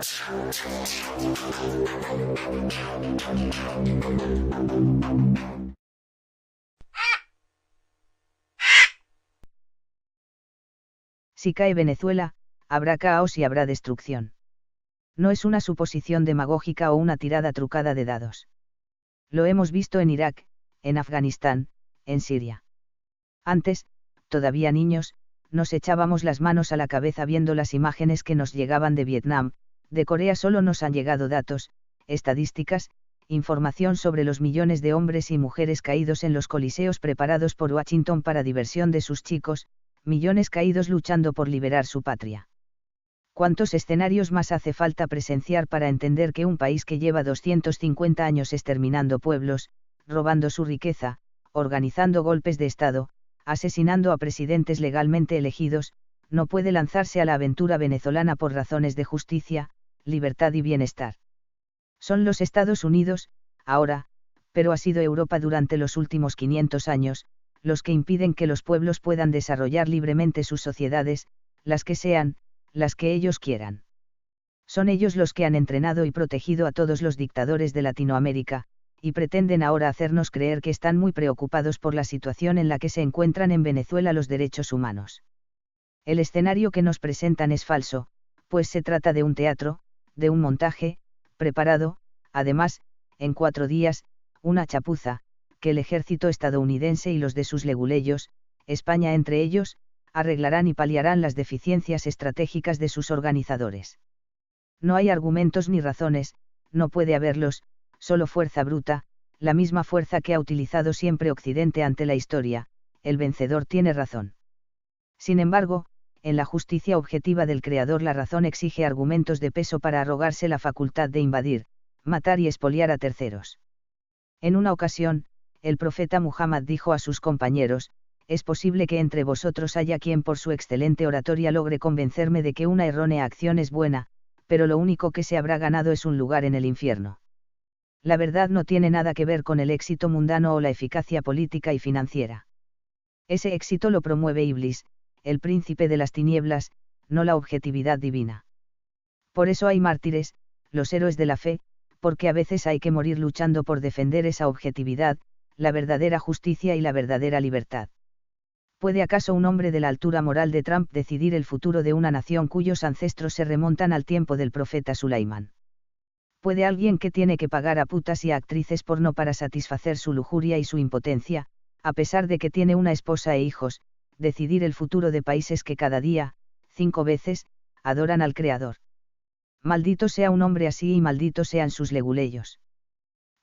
Si cae Venezuela, habrá caos y habrá destrucción. No es una suposición demagógica o una tirada trucada de dados. Lo hemos visto en Irak, en Afganistán, en Siria. Antes, todavía niños, nos echábamos las manos a la cabeza viendo las imágenes que nos llegaban de Vietnam. De Corea solo nos han llegado datos, estadísticas, información sobre los millones de hombres y mujeres caídos en los coliseos preparados por Washington para diversión de sus chicos, millones caídos luchando por liberar su patria. ¿Cuántos escenarios más hace falta presenciar para entender que un país que lleva 250 años exterminando pueblos, robando su riqueza, organizando golpes de Estado, asesinando a presidentes legalmente elegidos, no puede lanzarse a la aventura venezolana por razones de justicia, libertad y bienestar? Son los Estados Unidos, ahora, pero ha sido Europa durante los últimos 500 años, los que impiden que los pueblos puedan desarrollar libremente sus sociedades, las que sean, las que ellos quieran. Son ellos los que han entrenado y protegido a todos los dictadores de Latinoamérica, y pretenden ahora hacernos creer que están muy preocupados por la situación en la que se encuentran en Venezuela los derechos humanos. El escenario que nos presentan es falso, pues se trata de un teatro, de un montaje, preparado, además, en 4 días, una chapuza, que el ejército estadounidense y los de sus leguleyos, España entre ellos, arreglarán y paliarán las deficiencias estratégicas de sus organizadores. No hay argumentos ni razones, no puede haberlos, solo fuerza bruta, la misma fuerza que ha utilizado siempre Occidente ante la historia. El vencedor tiene razón. Sin embargo, en la justicia objetiva del Creador la razón exige argumentos de peso para arrogarse la facultad de invadir, matar y expoliar a terceros. En una ocasión, el profeta Muhammad dijo a sus compañeros: es posible que entre vosotros haya quien por su excelente oratoria logre convencerme de que una errónea acción es buena, pero lo único que se habrá ganado es un lugar en el infierno. La verdad no tiene nada que ver con el éxito mundano o la eficacia política y financiera. Ese éxito lo promueve Iblis, el príncipe de las tinieblas, no la objetividad divina. Por eso hay mártires, los héroes de la fe, porque a veces hay que morir luchando por defender esa objetividad, la verdadera justicia y la verdadera libertad. ¿Puede acaso un hombre de la altura moral de Trump decidir el futuro de una nación cuyos ancestros se remontan al tiempo del profeta Sulaimán? ¿Puede alguien que tiene que pagar a putas y a actrices porno para satisfacer su lujuria y su impotencia, a pesar de que tiene una esposa e hijos, decidir el futuro de países que cada día, 5 veces, adoran al Creador? Maldito sea un hombre así y malditos sean sus leguleyos.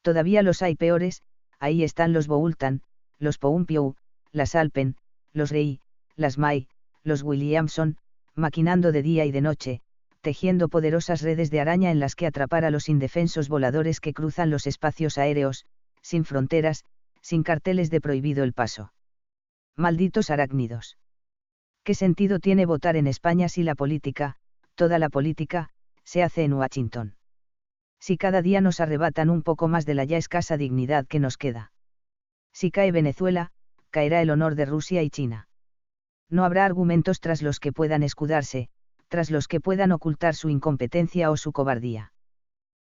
Todavía los hay peores, ahí están los Boulton, los Pompeo, las Alpen, los Rey, las May, los Williamson, maquinando de día y de noche, tejiendo poderosas redes de araña en las que atrapar a los indefensos voladores que cruzan los espacios aéreos, sin fronteras, sin carteles de prohibido el paso. Malditos arácnidos. ¿Qué sentido tiene votar en España si la política, toda la política, se hace en Washington? Si cada día nos arrebatan un poco más de la ya escasa dignidad que nos queda. Si cae Venezuela, caerá el honor de Rusia y China. No habrá argumentos tras los que puedan escudarse, tras los que puedan ocultar su incompetencia o su cobardía.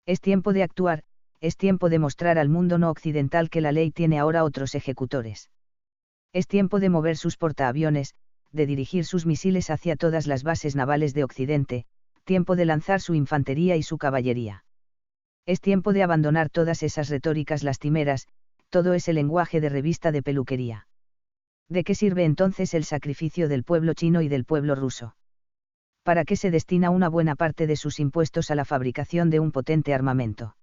Es tiempo de actuar, es tiempo de mostrar al mundo no occidental que la ley tiene ahora otros ejecutores. Es tiempo de mover sus portaaviones, de dirigir sus misiles hacia todas las bases navales de Occidente, tiempo de lanzar su infantería y su caballería. Es tiempo de abandonar todas esas retóricas lastimeras, todo ese lenguaje de revista de peluquería. ¿De qué sirve entonces el sacrificio del pueblo chino y del pueblo ruso? ¿Para qué se destina una buena parte de sus impuestos a la fabricación de un potente armamento?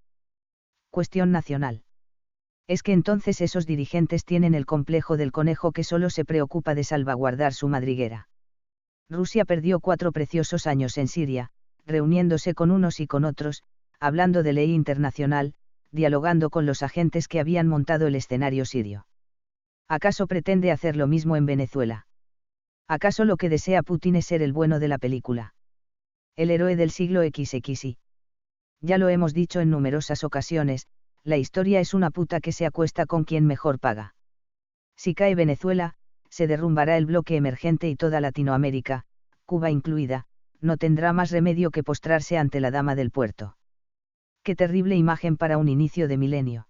Cuestión nacional. Es que entonces esos dirigentes tienen el complejo del conejo que solo se preocupa de salvaguardar su madriguera. Rusia perdió 4 preciosos años en Siria, reuniéndose con unos y con otros, hablando de ley internacional, dialogando con los agentes que habían montado el escenario sirio. ¿Acaso pretende hacer lo mismo en Venezuela? ¿Acaso lo que desea Putin es ser el bueno de la película? El héroe del siglo XXI. Ya lo hemos dicho en numerosas ocasiones, la historia es una puta que se acuesta con quien mejor paga. Si cae Venezuela, se derrumbará el bloque emergente y toda Latinoamérica, Cuba incluida, no tendrá más remedio que postrarse ante la dama del puerto. Qué terrible imagen para un inicio de milenio.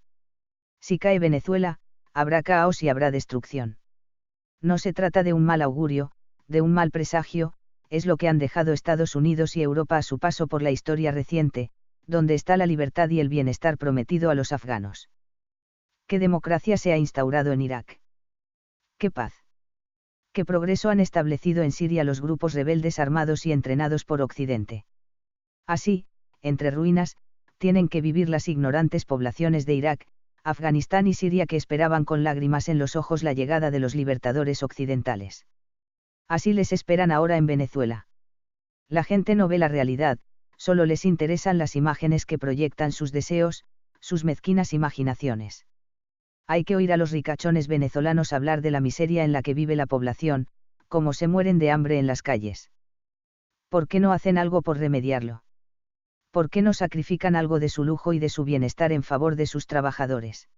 Si cae Venezuela, habrá caos y habrá destrucción. No se trata de un mal augurio, de un mal presagio, es lo que han dejado Estados Unidos y Europa a su paso por la historia reciente, donde está la libertad y el bienestar prometido a los afganos. ¿Qué democracia se ha instaurado en Irak? ¿Qué paz? ¿Qué progreso han establecido en Siria los grupos rebeldes armados y entrenados por Occidente? Así, entre ruinas, tienen que vivir las ignorantes poblaciones de Irak, Afganistán y Siria que esperaban con lágrimas en los ojos la llegada de los libertadores occidentales. Así les esperan ahora en Venezuela. La gente no ve la realidad, solo les interesan las imágenes que proyectan sus deseos, sus mezquinas imaginaciones. Hay que oír a los ricachones venezolanos hablar de la miseria en la que vive la población, cómo se mueren de hambre en las calles. ¿Por qué no hacen algo por remediarlo? ¿Por qué no sacrifican algo de su lujo y de su bienestar en favor de sus trabajadores?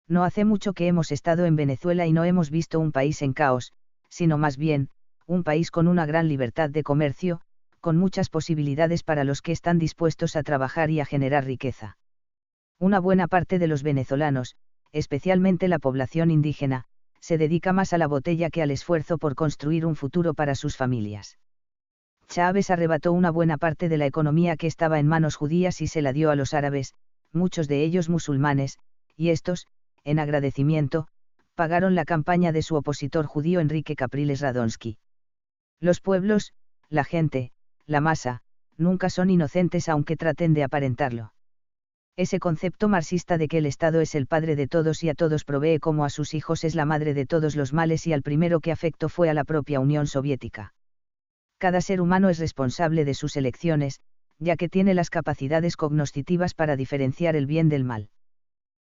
No hace mucho que hemos estado en Venezuela y no hemos visto un país en caos, sino más bien, un país con una gran libertad de comercio, con muchas posibilidades para los que están dispuestos a trabajar y a generar riqueza. Una buena parte de los venezolanos, especialmente la población indígena, se dedica más a la botella que al esfuerzo por construir un futuro para sus familias. Chávez arrebató una buena parte de la economía que estaba en manos judías y se la dio a los árabes, muchos de ellos musulmanes, y estos, en agradecimiento, pagaron la campaña de su opositor judío Enrique Capriles Radonsky. Los pueblos, la gente, la masa, nunca son inocentes aunque traten de aparentarlo. Ese concepto marxista de que el Estado es el padre de todos y a todos provee como a sus hijos es la madre de todos los males y al primero que afectó fue a la propia Unión Soviética. Cada ser humano es responsable de sus elecciones, ya que tiene las capacidades cognoscitivas para diferenciar el bien del mal.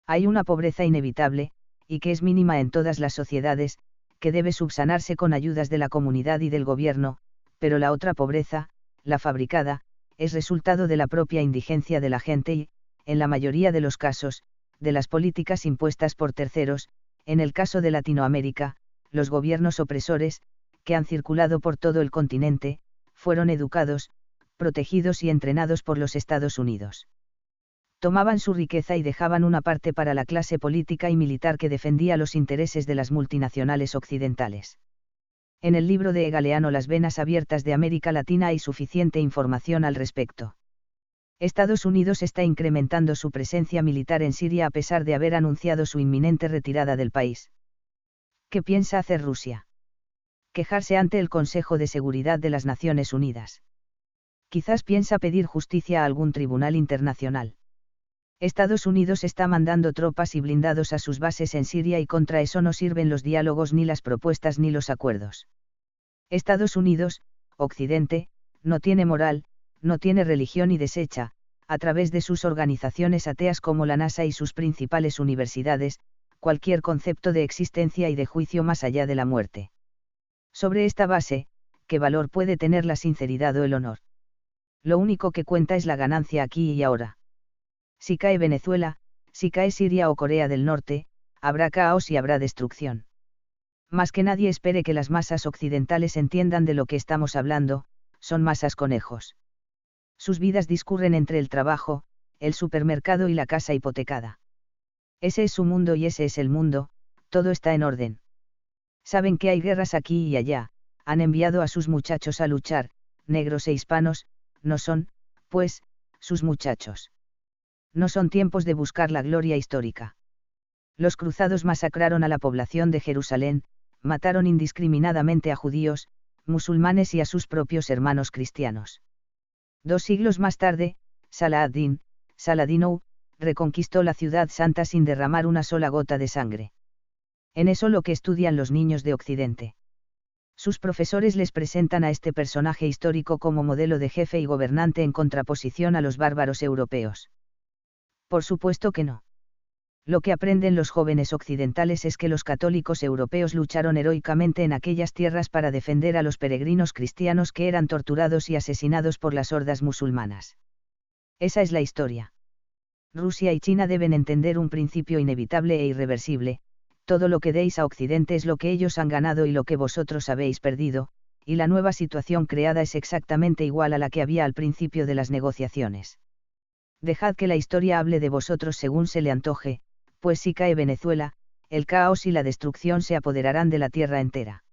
Hay una pobreza inevitable, y que es mínima en todas las sociedades, que debe subsanarse con ayudas de la comunidad y del gobierno, pero la otra pobreza, la fabricada, es resultado de la propia indigencia de la gente y, en la mayoría de los casos, de las políticas impuestas por terceros, en el caso de Latinoamérica, los gobiernos opresores, que han circulado por todo el continente, fueron educados, protegidos y entrenados por los Estados Unidos. Tomaban su riqueza y dejaban una parte para la clase política y militar que defendía los intereses de las multinacionales occidentales. En el libro de Galeano Las venas abiertas de América Latina hay suficiente información al respecto. Estados Unidos está incrementando su presencia militar en Siria a pesar de haber anunciado su inminente retirada del país. ¿Qué piensa hacer Rusia? Quejarse ante el Consejo de Seguridad de las Naciones Unidas. Quizás piensa pedir justicia a algún tribunal internacional. Estados Unidos está mandando tropas y blindados a sus bases en Siria y contra eso no sirven los diálogos ni las propuestas ni los acuerdos. Estados Unidos, Occidente, no tiene moral, no tiene religión y desecha, a través de sus organizaciones ateas como la NASA y sus principales universidades, cualquier concepto de existencia y de juicio más allá de la muerte. Sobre esta base, ¿qué valor puede tener la sinceridad o el honor? Lo único que cuenta es la ganancia aquí y ahora. Si cae Venezuela, si cae Siria o Corea del Norte, habrá caos y habrá destrucción. Más que nadie espere que las masas occidentales entiendan de lo que estamos hablando, son masas conejos. Sus vidas discurren entre el trabajo, el supermercado y la casa hipotecada. Ese es su mundo y ese es el mundo, todo está en orden. Saben que hay guerras aquí y allá, han enviado a sus muchachos a luchar, negros e hispanos, no son, pues, sus muchachos. No son tiempos de buscar la gloria histórica. Los cruzados masacraron a la población de Jerusalén, mataron indiscriminadamente a judíos, musulmanes y a sus propios hermanos cristianos. 2 siglos más tarde, Salah ad-Din, Saladino, reconquistó la ciudad santa sin derramar una sola gota de sangre. En eso lo que estudian los niños de Occidente. Sus profesores les presentan a este personaje histórico como modelo de jefe y gobernante en contraposición a los bárbaros europeos. Por supuesto que no. Lo que aprenden los jóvenes occidentales es que los católicos europeos lucharon heroicamente en aquellas tierras para defender a los peregrinos cristianos que eran torturados y asesinados por las hordas musulmanas. Esa es la historia. Rusia y China deben entender un principio inevitable e irreversible: todo lo que deis a Occidente es lo que ellos han ganado y lo que vosotros habéis perdido, y la nueva situación creada es exactamente igual a la que había al principio de las negociaciones. Dejad que la historia hable de vosotros según se le antoje, pues si cae Venezuela, el caos y la destrucción se apoderarán de la tierra entera.